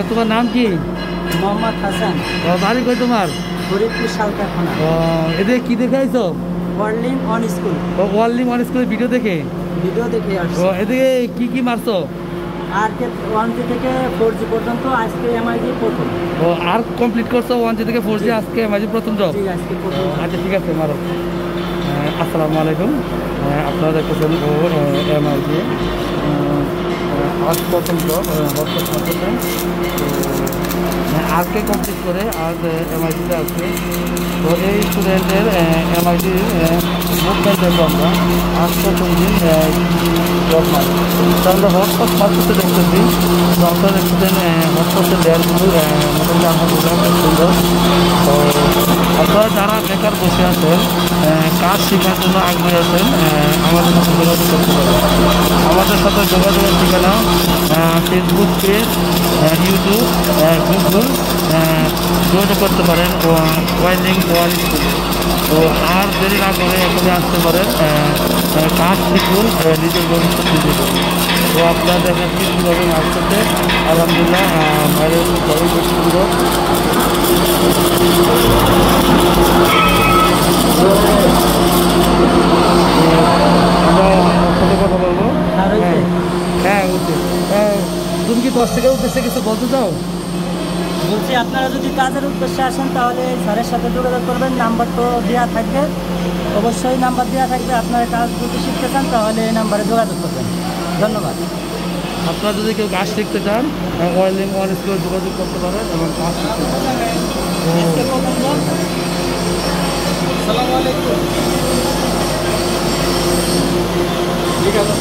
তোমার নাম কি? মোহাম্মদ হাসান। বাড়ি কই তোমার? ফরিদপুর সালকারখানা। এদের কি দেখাইছো? ওয়ার্লিং অন স্কুল। ওয়ার্লিং অন স্কুলের ভিডিও দেখে আসছি। এদিকে কি মারছো? আরকে 1G থেকে 4G পর্যন্ত আজকে এমআইজি প্রথম। আর কমপ্লিট করছো 1G থেকে 4G আজকে এমআইজি প্রথম জব? আজকে প্রথম। আচ্ছা ঠিক আছে মারো। আসসালামু আলাইকুম। আপনারা দেখতেছেন এমআইজি আজ প্রথম জব আজকে কমপ্লিট করে আজ এমআইটিতে আসছে। তো এই স্টুডেন্টের এমআইটি মুভমেন্ট দেখবো আমরা আজ প্রথম দিন জব মার্ক। তো আমরা হটস্পট মার্কেটে দেখতেছি। তো আপনারা দেখতেছেন হটস্পটের লেয়ারগুলো মোটামুটি আলহামদুলিল্লাহ খুব সুন্দর। তো আপনারা যারা বেকার বসে আছেন, কাজ শেখার জন্য আগ্রহী আছেন, আমাদের সাথে যোগাযোগ করতে পারেন। আমাদের সাথে যোগাযোগের ঠিকানা ফেসবুক পেজ, ইউটিউব, গুগল, যোগাযোগ করতে পারেন ওয়ার্লিং অন স্কুল। তো আর দেরি না করে এখানে আসতে পারেন, কাজ শিখুন, নিজের ভবিষ্যৎ নিজে করুন। তো আপনারা দেখেন কীভাবে মাছ করতে আলহামদুলিল্লাহ বাইরে খুবই বেশ সুন্দর। আমরা সাথে কথা বলবো। হ্যাঁ তুমি কি 10 টাকার উদ্দেশ্যে কিছু বলতে চাও? বলছি আপনারা যদি কাজের উদ্দেশ্যে আসেন তাহলে স্যারের সাথে যোগাযোগ করবেন। নাম্বার তো দেওয়া থাকবে, অবশ্যই নাম্বার দেওয়া থাকবে। আপনারা কাজ যদি শিখতে চান তাহলে এই নাম্বারে যোগাযোগ করবেন। ধন্যবাদ। আপনারা যদি কেউ কাজ শিখতে চান ওয়ার্লিং অন স্কুলে যোগাযোগ করতে পারেন এবং কাজ শিখতে পারেন। আসসালামু আলাইকুম। ঠিক আছে।